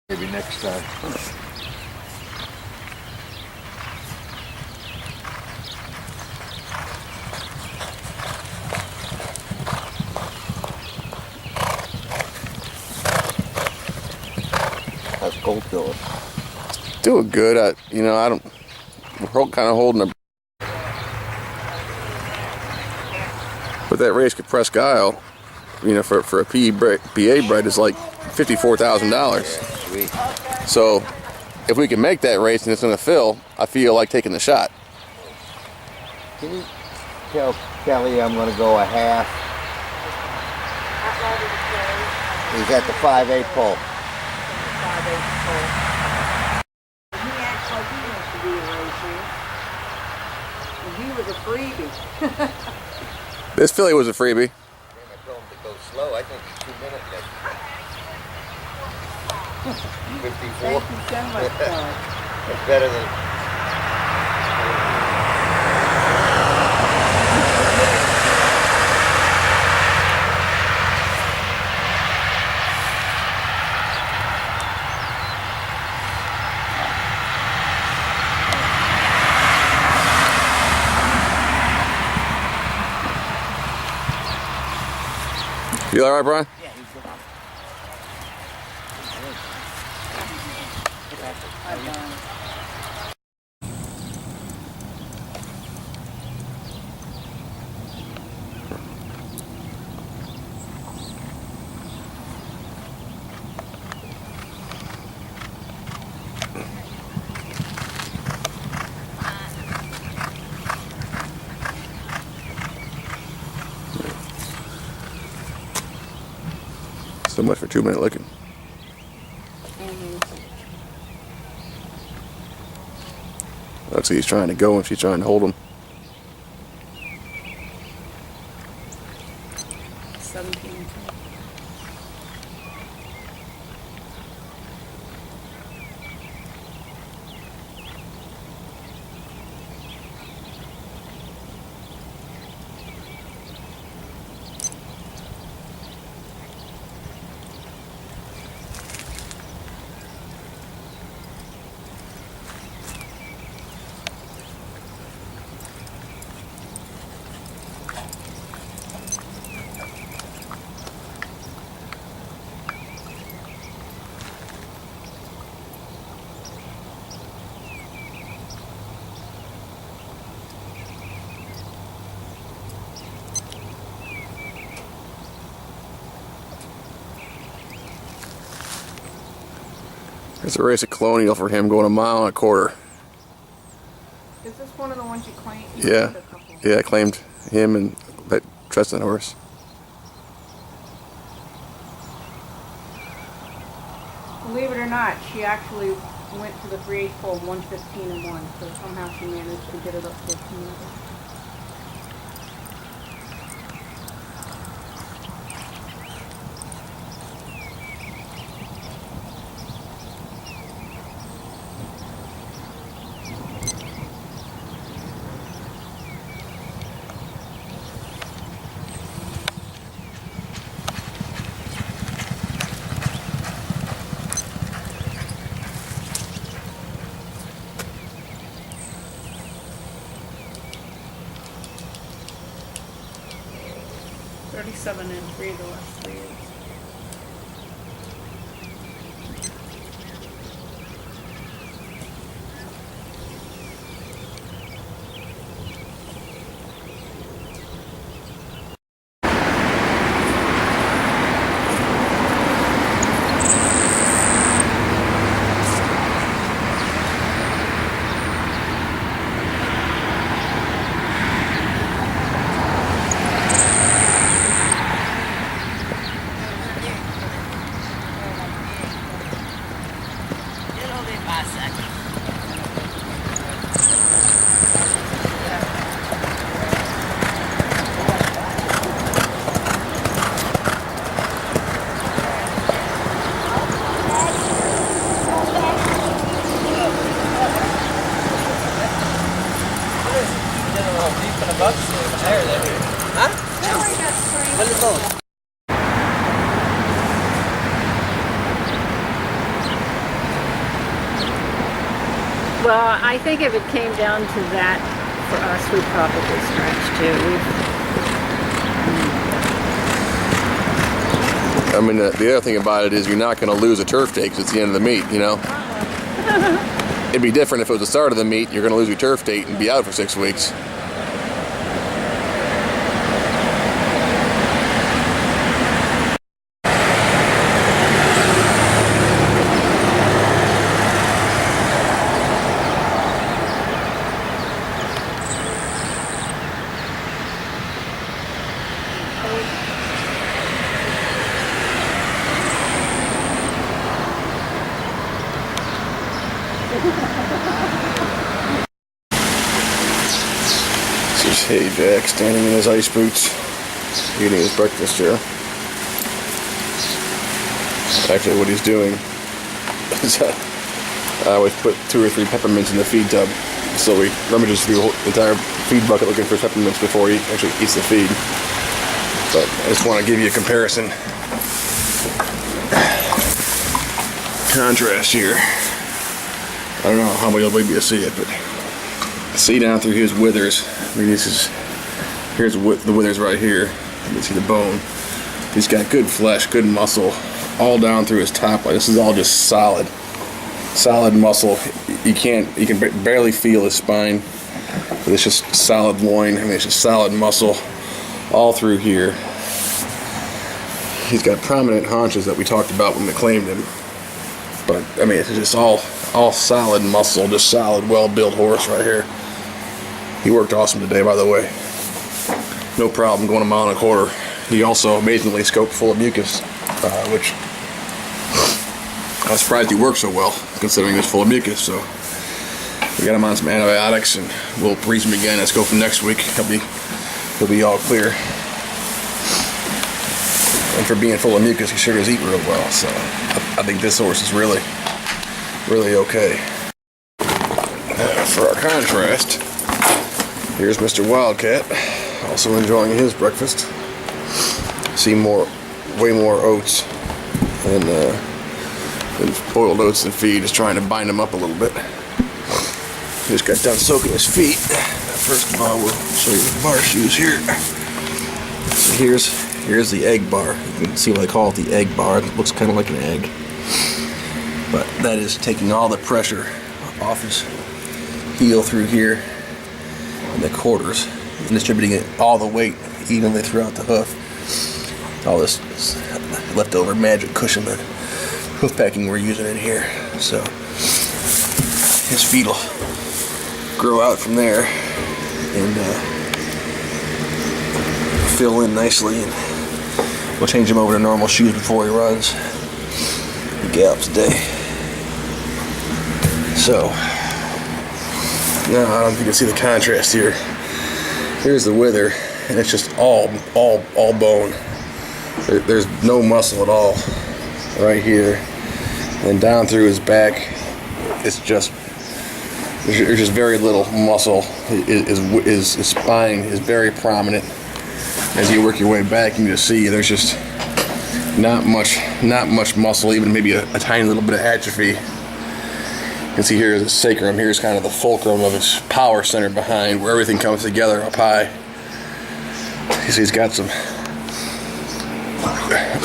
Maybe next time. How's Colt doing? Doing good. I don't. We're kind of holding a. But that race at Presque Isle, for a PA bred is like $54,000. Sweet. So, if we can make that race and it's going to fill, I feel like taking the shot. Can you tell Kelly I'm going to go a half? He's at the 5/8 pole. He acts like he wants to be a racer. And he was a freebie. This filly was a freebie. I told him to go slow. I think he's 2 minutes next. 54. Thank you so much, Todd. That's better than. You all right, Brian? Yeah, he's good. So much for 2 minute licking. That's he's trying to go and she's trying to hold him. 17. It's a race of Colonial for him going 1.25 miles. Is this one of the ones you claimed? Yeah. Yeah, I claimed him and that Treston horse. Believe it or not, she actually went to the 3/8 pole 1:15 and 1, so somehow she managed to get it up 15 minutes. $37 and 3 the last 3 years. Huh? 1 little. 1 little. Well, I think if it came down to that, for us, we'd probably stretch too. I mean, the other thing about it is you're not going to lose a turf day because it's the end of the meet, you know? It'd be different if it was the start of the meet, you're going to lose your turf date and be out for 6 weeks. This is Hey Jack standing in his ice boots, eating his breakfast here. Actually, what he's doing is I always put 2 or 3 peppermints in the feed tub, so he rummages through the entire feed bucket looking for peppermints before he actually eats the feed. But I just want to give you a comparison, contrast here. I don't know how many will be able to see it, but see down through his withers. I mean, here's the withers right here. You can see the bone. He's got good flesh, good muscle, all down through his top line. This is all just solid muscle. You can barely feel his spine, but it's just solid loin. I mean, it's just solid muscle all through here. He's got prominent haunches that we talked about when we claimed him. But I mean, it's just all solid muscle, just solid, well-built horse right here. He worked awesome today, by the way. No problem going 1.25 miles. He also amazingly scoped full of mucus, which I was surprised he worked so well, considering he was full of mucus. So we got him on some antibiotics, and we'll freeze him again. Let's go from next week. He'll be all clear. And for being full of mucus, he sure does eat real well. So I think this horse is really okay. For our contrast, here's Mr. Wildcat, also enjoying his breakfast. See way more oats and boiled oats and feed. Just trying to bind him up a little bit. He just got done soaking his feet. First of all, we'll show you the bar shoes here. So here's the egg bar. You can see why they call it the egg bar. It looks kind of like an egg. But that is taking all the pressure off his heel through here and the quarters and distributing all the weight evenly throughout the hoof. All this leftover magic cushion that hoof packing we're using in here. So his feet will grow out from there and fill in nicely, and we'll change him over to normal shoes before he runs. He gallops today. So now I don't know if you can see the contrast here. Here's the wither, and it's just all bone. There's no muscle at all right here, and down through his back, it's just there's just very little muscle. His spine is very prominent. As you work your way back, you can just see there's just not much muscle, even maybe a tiny little bit of atrophy. You can see here is the sacrum. Here's kind of the fulcrum of his power center behind, where everything comes together up high. You see he's got some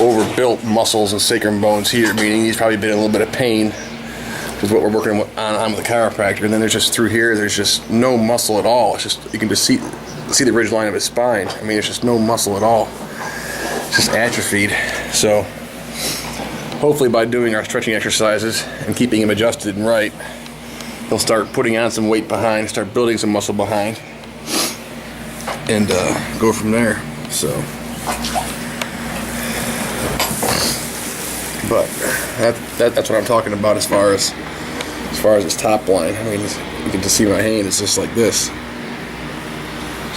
overbuilt muscles and sacrum bones here, meaning he's probably been in a little bit of pain, which is what we're working on with the chiropractor. And then there's just through here, there's just no muscle at all. It's just, you can just see the ridge line of his spine. I mean, there's just no muscle at all. It's just atrophied. So hopefully by doing our stretching exercises and keeping him adjusted and right, he'll start putting on some weight behind, start building some muscle behind, and go from there. So, but that's what I'm talking about as far as his top line. I mean, you can just see my hand. It's just like this.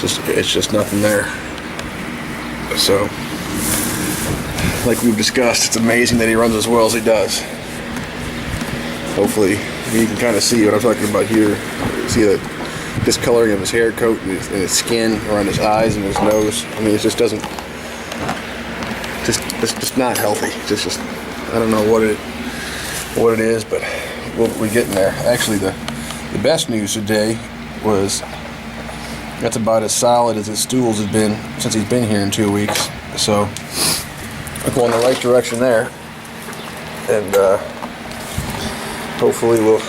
It's just nothing there. So, like we've discussed, it's amazing that he runs as well as he does. Hopefully, you can kind of see what I'm talking about here. See the discoloring of his hair coat and his skin around his eyes and his nose. I mean, it just doesn't, just not healthy. Just I don't know what it is, but we're getting there. Actually, the The best news today was that's about as solid as his stools have been since he's been here in 2 weeks. So we're going the right direction there, and hopefully we'll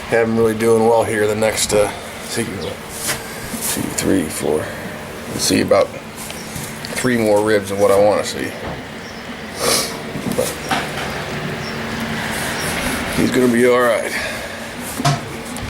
have him really doing well here the next 2, 3, 4. We'll see about 3 more ribs of what I want to see. But he's gonna be all right.